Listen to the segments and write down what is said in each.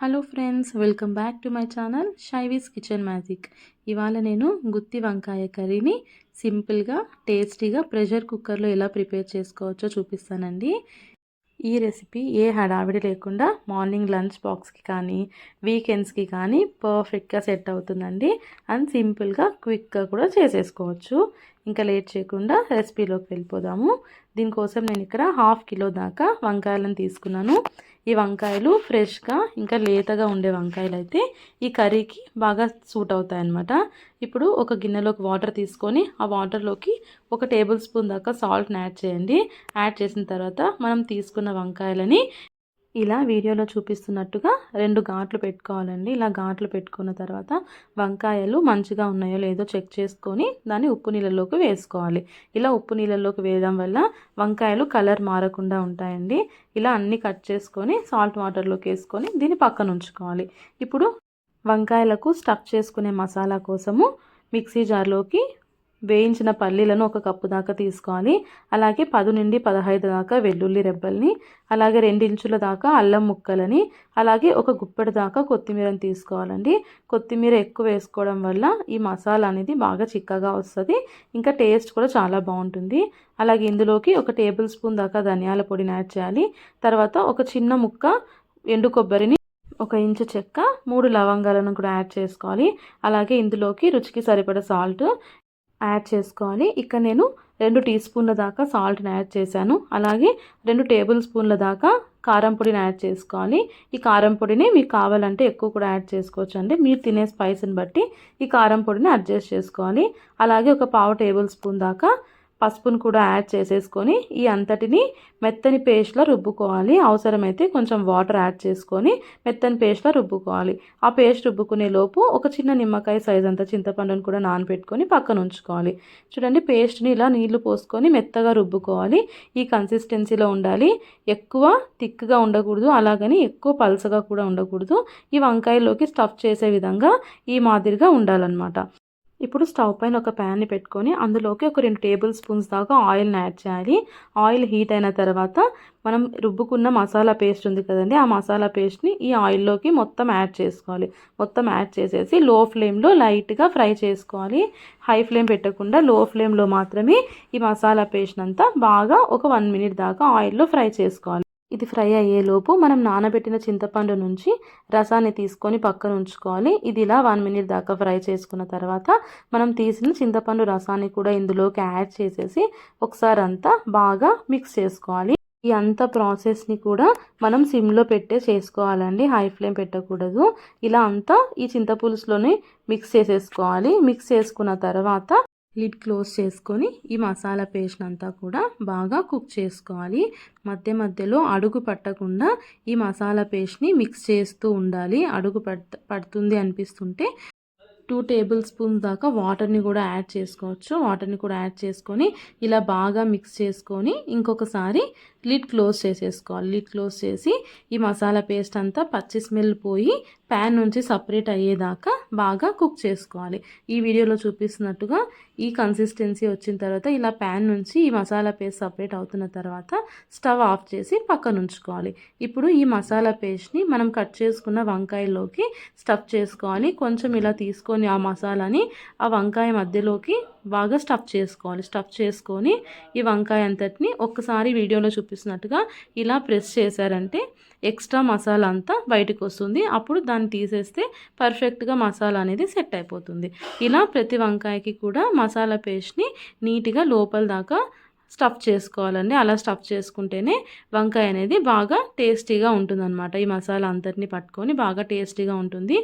Hello friends, welcome back to my channel Shaivi's kitchen magic. ఇవాళ నేను గుత్తి వంకాయ కర్రీని సింపుల్గా టేస్టీగా ప్రెషర్ కుక్కర్లో ఎలా ప్రిపేర్ చేసుకోవచ్చో చూపిస్తానండి. ఈ రెసిపీ ఏ హడావిడి లేకుండా మార్నింగ్ లంచ్ బాక్స్కి కానీ వీకెండ్స్కి కానీ పర్ఫెక్ట్గా సెట్ అవుతుందండి. అండ్ సింపుల్గా క్విక్గా కూడా చేసేసుకోవచ్చు. ఇంకా లేట్ చేయకుండా రెసిపీలోకి వెళ్ళిపోదాము. దీనికోసం నేను ఇక్కడ 1/2 కిలో దాకా వంకాయలను తీసుకున్నాను. ఈ వంకాయలు ఫ్రెష్గా ఇంకా లేతగా ఉండే వంకాయలు అయితే ఈ కర్రీకి బాగా సూట్ అవుతాయి అన్నమాట. ఇప్పుడు ఒక గిన్నెలోకి వాటర్ తీసుకొని ఆ వాటర్లోకి 1 టేబుల్ స్పూన్ దాకా సాల్ట్ని యాడ్ చేయండి. యాడ్ చేసిన తర్వాత మనం తీసుకున్న వంకాయలని ఇలా వీడియోలో చూపిస్తున్నట్టుగా 2 ఘాట్లు పెట్టుకోవాలండి. ఇలా ఘాట్లు పెట్టుకున్న తర్వాత వంకాయలు మంచిగా ఉన్నాయో లేదో చెక్ చేసుకొని దాన్ని ఉప్పు నీళ్ళలోకి వేసుకోవాలి. ఇలా ఉప్పు నీళ్ళలోకి వేయడం వల్ల వంకాయలు కలర్ మారకుండా ఉంటాయండి. ఇలా అన్నీ కట్ చేసుకొని సాల్ట్ వాటర్లోకి వేసుకొని దీన్ని పక్కన ఉంచుకోవాలి. ఇప్పుడు వంకాయలకు స్టఫ్ చేసుకునే మసాలా కోసము మిక్సీ జార్లోకి వేయించిన పల్లీలను 1 కప్పు దాకా తీసుకోవాలి. అలాగే 10 నుండి 15 దాకా వెల్లుల్లి రెబ్బల్ని, అలాగే 2 ఇంచుల దాకా అల్లం ముక్కలని, అలాగే 1 గుప్పెడు దాకా కొత్తిమీరని తీసుకోవాలండి. కొత్తిమీర ఎక్కువ వేసుకోవడం వల్ల ఈ మసాలా అనేది బాగా చిక్కగా వస్తుంది. ఇంకా టేస్ట్ కూడా చాలా బాగుంటుంది. అలాగే ఇందులోకి 1 టేబుల్ స్పూన్ దాకా ధనియాల పొడిని యాడ్ చేయాలి. తర్వాత ఒక చిన్న ముక్క ఎండు కొబ్బరిని, 1 ఇంచు చెక్క, 3 లవంగాలను కూడా యాడ్ చేసుకోవాలి. అలాగే ఇందులోకి రుచికి సరిపడా సాల్ట్ యాడ్ చేసుకోవాలి. ఇక్కడ నేను 2 టీ స్పూన్ల దాకా సాల్ట్ని యాడ్ చేశాను. అలాగే 2 టేబుల్ స్పూన్ల దాకా కారం పొడిని యాడ్ చేసుకోవాలి. ఈ కారం పొడిని మీకు కావాలంటే ఎక్కువ కూడా యాడ్ చేసుకోవచ్చు అండి. మీరు తినే స్పైస్ని బట్టి ఈ కారం పొడిని అడ్జస్ట్ చేసుకోవాలి. అలాగే 1 పావు టేబుల్ స్పూన్ దాకా పసుపును కూడా యాడ్ చేసేసుకొని ఈ అంతటిని మెత్తని పేస్ట్లో రుబ్బుకోవాలి. అవసరమైతే కొంచెం వాటర్ యాడ్ చేసుకొని మెత్తని పేస్ట్లో రుబ్బుకోవాలి. ఆ పేస్ట్ రుబ్బుకునే లోపు ఒక చిన్న నిమ్మకాయ సైజ్ అంత చింతపండును కూడా నానబెట్టుకొని పక్కన ఉంచుకోవాలి. చూడండి, పేస్ట్ని ఇలా నీళ్లు పోసుకొని మెత్తగా రుబ్బుకోవాలి. ఈ కన్సిస్టెన్సీలో ఉండాలి. ఎక్కువ థిక్గా ఉండకూడదు, అలాగని ఎక్కువ పల్చగా కూడా ఉండకూడదు. ఈ వంకాయలోకి స్టఫ్ చేసే విధంగా ఈ మాదిరిగా ఉండాలన్నమాట. ఇప్పుడు స్టవ్ పైన ఒక ప్యాన్ని పెట్టుకొని అందులోకి 2 టేబుల్ స్పూన్స్ దాకా ఆయిల్ని యాడ్ చేయాలి. ఆయిల్ హీట్ అయిన తర్వాత మనం రుబ్బుకున్న మసాలా పేస్ట్ ఉంది కదండి, ఆ మసాలా పేస్ట్ని ఈ ఆయిల్లోకి మొత్తం యాడ్ చేసుకోవాలి. మొత్తం యాడ్ చేసేసి లో ఫ్లేమ్లో లైట్గా ఫ్రై చేసుకోవాలి. హై ఫ్లేమ్ పెట్టకుండా లో ఫ్లేమ్లో మాత్రమే ఈ మసాలా పేస్ట్ అంతా బాగా ఒక 1 మినిట్ దాకా ఆయిల్లో ఫ్రై చేసుకోవాలి. ఇది ఫ్రై అయ్యేలోపు మనం నానబెట్టిన చింతపండు నుంచి రసాన్ని తీసుకొని పక్కన ఉంచుకోవాలి. ఇది ఇలా 1 మినిట్ దాకా ఫ్రై చేసుకున్న తర్వాత మనం తీసిన చింతపండు రసాన్ని కూడా ఇందులోకి యాడ్ చేసేసి ఒకసారి అంతా బాగా మిక్స్ చేసుకోవాలి. ఈ అంత ప్రాసెస్ని కూడా మనం సిమ్లో పెట్టే చేసుకోవాలండి, హై ఫ్లేమ్ పెట్టకూడదు. ఇలా అంతా ఈ చింతపులుసులోనే మిక్స్ చేసేసుకోవాలి. మిక్స్ చేసుకున్న తర్వాత లిడ్ క్లోజ్ చేసుకొని ఈ మసాలా పేస్ట్ అంతా కూడా బాగా కుక్ చేసుకోవాలి. మధ్య మధ్యలో అడుగు పట్టకుండా ఈ మసాలా పేస్ట్ని మిక్స్ చేస్తూ ఉండాలి. అడుగు పడుతుంది అనిపిస్తుంటే 2 టేబుల్ స్పూన్స్ దాకా వాటర్ని కూడా యాడ్ చేసుకోవచ్చు. వాటర్ని కూడా యాడ్ చేసుకొని ఇలా బాగా మిక్స్ చేసుకొని ఇంకొకసారి లిడ్ క్లోజ్ చేసేసుకోవాలి. లిడ్ క్లోజ్ చేసి ఈ మసాలా పేస్ట్ అంతా పచ్చి స్మెల్ పోయి ప్యాన్ నుంచి సపరేట్ అయ్యేదాకా బాగా కుక్ చేసుకోవాలి. ఈ వీడియోలో చూపిస్తున్నట్టుగా ఈ కన్సిస్టెన్సీ వచ్చిన తర్వాత ఇలా ప్యాన్ నుంచి ఈ మసాలా పేస్ట్ సపరేట్ అవుతున్న తర్వాత స్టవ్ ఆఫ్ చేసి పక్కన ఉంచుకోవాలి. ఇప్పుడు ఈ మసాలా పేస్ట్ని మనం కట్ చేసుకున్న వంకాయలోకి స్టఫ్ చేసుకోవాలి. కొంచెం ఇలా తీసుకొని ఆ మసాలాని ఆ వంకాయ మధ్యలోకి బాగా స్టఫ్ చేసుకోవాలి. స్టఫ్ చేసుకొని ఈ వంకాయ అంతటిని ఒక్కసారి వీడియోలో చూపిస్తున్నట్టుగా ఇలా ప్రెస్ చేశారంటే ఎక్స్ట్రా మసాలా అంతా బయటకు వస్తుంది. అప్పుడు దాన్ని తీసేస్తే పర్ఫెక్ట్గా మసాలా అనేది సెట్ అయిపోతుంది. ఇలా ప్రతి వంకాయకి కూడా మసాలా పేస్ట్ని నీట్గా లోపల దాకా స్టఫ్ చేసుకోవాలండి. అలా స్టఫ్ చేసుకుంటేనే వంకాయ అనేది బాగా టేస్టీగా ఉంటుందన్నమాట. ఈ మసాలా అంతటిని పట్టుకొని బాగా టేస్టీగా ఉంటుంది.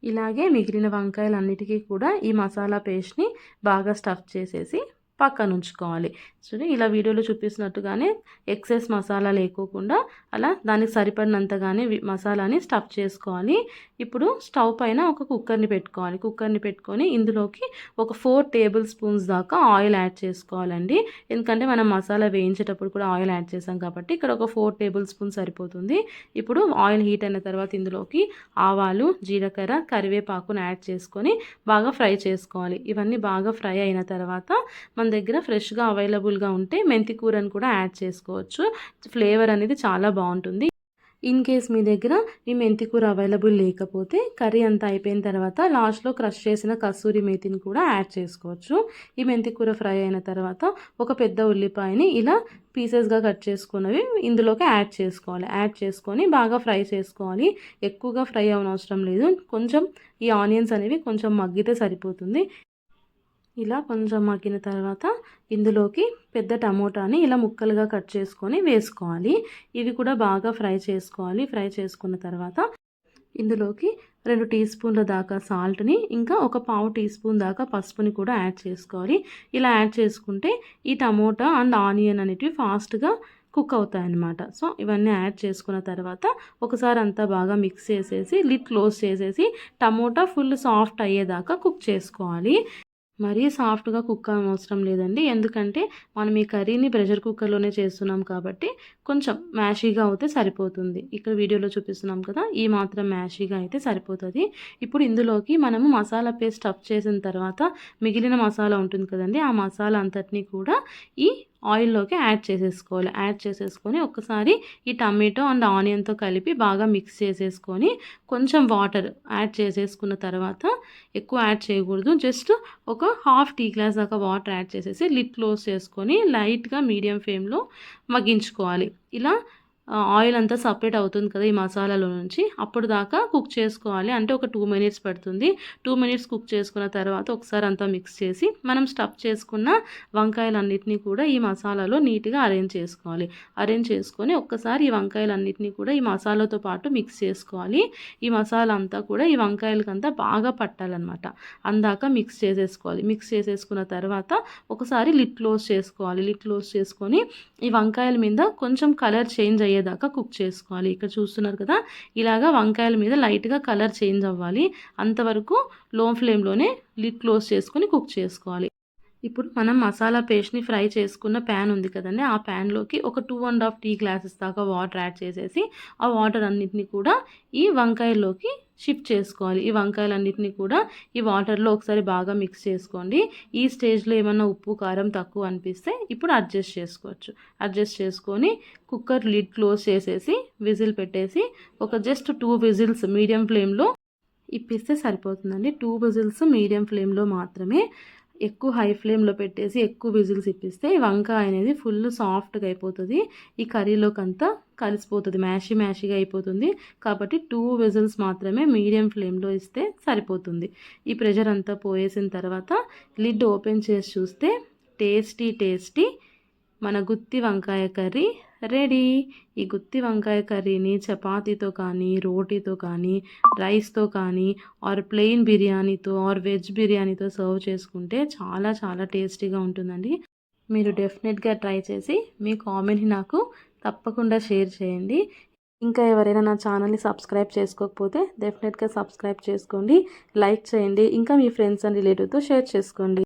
ఇలాగే మిగిలిన వంకాయలన్నిటికీ కూడా ఈ మసాలా పేస్ట్ని బాగా స్టఫ్ చేసేసి పక్కన ఉంచుకోవాలి. చూడండి, ఇలా వీడియోలో చూపిస్తున్నట్టుగానే ఎక్సెస్ మసాలా లేకోకుండా అలా దానికి సరిపడినంతగానే మసాలాని స్టఫ్ చేసుకోవాలి. ఇప్పుడు స్టవ్ పైన ఒక కుక్కర్ని పెట్టుకోవాలి. కుక్కర్ని పెట్టుకొని ఇందులోకి 4 టేబుల్ స్పూన్స్ దాకా ఆయిల్ యాడ్ చేసుకోవాలండి. ఎందుకంటే మనం మసాలా వేయించేటప్పుడు కూడా ఆయిల్ యాడ్ చేసాం కాబట్టి ఇక్కడ 4 టేబుల్ స్పూన్స్ సరిపోతుంది. ఇప్పుడు ఆయిల్ హీట్ అయిన తర్వాత ఇందులోకి ఆవాలు, జీలకర్ర, కరివేపాకును యాడ్ చేసుకొని బాగా ఫ్రై చేసుకోవాలి. ఇవన్నీ బాగా ఫ్రై అయిన తర్వాత మన దగ్గర ఫ్రెష్గా అవైలబుల్గా ఉంటే మెంతి కూరని కూడా యాడ్ చేసుకోవచ్చు. ఫ్లేవర్ అనేది చాలా బాగుంటుంది. ఇన్ కేస్ మీ దగ్గర ఈ మెంతి కూర అవైలబుల్ లేకపోతే కర్రీ అంతా అయిపోయిన తర్వాత లాస్ట్లో క్రష్ చేసిన కస్తూరి మేతిని కూడా యాడ్ చేసుకోవచ్చు. ఈ మెంతి కూర ఫ్రై అయిన తర్వాత ఒక పెద్ద ఉల్లిపాయని ఇలా పీసెస్గా కట్ చేసుకున్నవి ఇందులోకి యాడ్ చేసుకోవాలి. యాడ్ చేసుకొని బాగా ఫ్రై చేసుకోవాలి. ఎక్కువగా ఫ్రై అవనవసరం లేదు, కొంచెం ఈ ఆనియన్స్ అనేవి కొంచెం మగ్గితే సరిపోతుంది. ఇలా కొంచెం మగ్గిన తర్వాత ఇందులోకి పెద్ద టమోటాని ఇలా ముక్కలుగా కట్ చేసుకొని వేసుకోవాలి. ఇవి కూడా బాగా ఫ్రై చేసుకోవాలి. ఫ్రై చేసుకున్న తర్వాత ఇందులోకి 2 టీ స్పూన్ల దాకా సాల్ట్ని ఇంకా ఒక పావు టీ స్పూన్ దాకా పసుపుని కూడా యాడ్ చేసుకోవాలి. ఇలా యాడ్ చేసుకుంటే ఈ టమోటా అండ్ ఆనియన్ అనేటివి ఫాస్ట్గా కుక్ అవుతాయి అన్నమాట. సో ఇవన్నీ యాడ్ చేసుకున్న తర్వాత ఒకసారి అంతా బాగా మిక్స్ చేసేసి లిడ్ క్లోజ్ చేసేసి టమోటా ఫుల్ సాఫ్ట్ అయ్యేదాకా కుక్ చేసుకోవాలి. మరీ సాఫ్ట్గా కుక్ అవసరం లేదండి, ఎందుకంటే మనం ఈ కర్రీని ప్రెషర్ కుక్కర్లోనే చేస్తున్నాం కాబట్టి కొంచెం మ్యాషీగా అయితే సరిపోతుంది. ఇక్కడ వీడియోలో చూపిస్తున్నాం కదా, ఈ మాత్రం మ్యాషీగా అయితే సరిపోతుంది. ఇప్పుడు ఇందులోకి మనము మసాలా పేస్ట్ స్టఫ్ చేసిన తర్వాత మిగిలిన మసాలా ఉంటుంది కదండి, ఆ మసాలా అంతటినీ కూడా ఈ ఆయిల్లోకి యాడ్ చేసేసుకోవాలి. యాడ్ చేసేసుకొని ఒక్కసారి ఈ టమాటో అండ్ ఆనియన్తో కలిపి బాగా మిక్స్ చేసేసుకొని కొంచెం వాటర్ యాడ్ చేసేసుకున్న తర్వాత, ఎక్కువ యాడ్ చేయకూడదు, జస్ట్ ఒక హాఫ్ టీ గ్లాస్ దాకా వాటర్ యాడ్ చేసేసి లిడ్ క్లోజ్ చేసుకొని లైట్గా మీడియం ఫ్లేమ్లో మగ్గించుకోవాలి. ఇలా ఆయిల్ అంతా సపరేట్ అవుతుంది కదా ఈ మసాలాలో నుంచి, అప్పుడు దాకా కుక్ చేసుకోవాలి. అంటే ఒక 2 మినిట్స్ పడుతుంది. 2 మినిట్స్ కుక్ చేసుకున్న తర్వాత ఒకసారి అంతా మిక్స్ చేసి మనం స్టఫ్ చేసుకున్న వంకాయలన్నిటినీ కూడా ఈ మసాలాలో నీట్గా అరేంజ్ చేసుకోవాలి. అరేంజ్ చేసుకొని ఒక్కసారి ఈ వంకాయలన్నిటినీ కూడా ఈ మసాలాతో పాటు మిక్స్ చేసుకోవాలి. ఈ మసాలా అంతా కూడా ఈ వంకాయలకంతా బాగా పట్టాలన్నమాట. అందాక మిక్స్ చేసేసుకోవాలి. మిక్స్ చేసేసుకున్న తర్వాత ఒకసారి లిడ్ క్లోజ్ చేసుకోవాలి. లిడ్ క్లోజ్ చేసుకొని ఈ వంకాయల మీద కొంచెం కలర్ చేంజ్ అయ్యేదాకా కుక్ చేసుకోవాలి. ఇక్కడ చూస్తున్నారు కదా, ఇలాగా వంకాయల మీద లైట్గా కలర్ చేంజ్ అవ్వాలి. అంతవరకు లో ఫ్లేమ్లోనే లిడ్ క్లోజ్ చేసుకొని కుక్ చేసుకోవాలి. ఇప్పుడు మనం మసాలా పేస్ట్ని ఫ్రై చేసుకున్న ప్యాన్ ఉంది కదండి, ఆ ప్యాన్లోకి ఒక 2.5 టీ గ్లాసెస్ దాకా వాటర్ యాడ్ చేసేసి ఆ వాటర్ అన్నిటిని కూడా ఈ వంకాయల్లోకి షిఫ్ట్ చేసుకోవాలి. ఈ వంకాయలన్నిటిని కూడా ఈ వాటర్లో ఒకసారి బాగా మిక్స్ చేసుకోండి. ఈ స్టేజ్లో ఏమన్నా ఉప్పు కారం తక్కువ అనిపిస్తే ఇప్పుడు అడ్జస్ట్ చేసుకోవచ్చు. అడ్జస్ట్ చేసుకొని కుక్కర్ లిడ్ క్లోజ్ చేసేసి విజిల్ పెట్టేసి ఒక జస్ట్ 2 విజిల్స్ మీడియం ఫ్లేమ్లో ఇప్పిస్తే సరిపోతుందండి. 2 విజిల్స్ మీడియం ఫ్లేమ్లో మాత్రమే. ఎక్కువ హై ఫ్లేమ్లో పెట్టేసి ఎక్కువ విజిల్స్ ఇప్పిస్తే వంకాయ అనేది ఫుల్ సాఫ్ట్గా అయిపోతుంది, ఈ కర్రీలోకంతా కలిసిపోతుంది, మ్యాషీగా అయిపోతుంది. కాబట్టి 2 విజిల్స్ మాత్రమే మీడియం ఫ్లేమ్లో ఇస్తే సరిపోతుంది. ఈ ప్రెషర్ అంతా పోయేసిన తర్వాత లిడ్ ఓపెన్ చేసి చూస్తే టేస్టీ మన గుత్తి వంకాయ కర్రీ రెడీ. ఈ గుత్తి వంకాయ కర్రీని చపాతీతో కానీ, రోటీతో కానీ, రైస్తో కానీ, ఆర్ ప్లెయిన్ బిర్యానీతో ఆర్ వెజ్ బిర్యానీతో సర్వ్ చేసుకుంటే చాలా చాలా టేస్టీగా ఉంటుందండి. మీరు డెఫినెట్గా ట్రై చేసి మీ కామెంట్ని నాకు తప్పకుండా షేర్ చేయండి. ఇంకా ఎవరైనా నా ఛానల్ని సబ్స్క్రైబ్ చేసుకోకపోతే డెఫినెట్గా సబ్స్క్రైబ్ చేసుకోండి, లైక్ చేయండి, ఇంకా మీ ఫ్రెండ్స్ అండ్ రిలేటివ్తో షేర్ చేసుకోండి.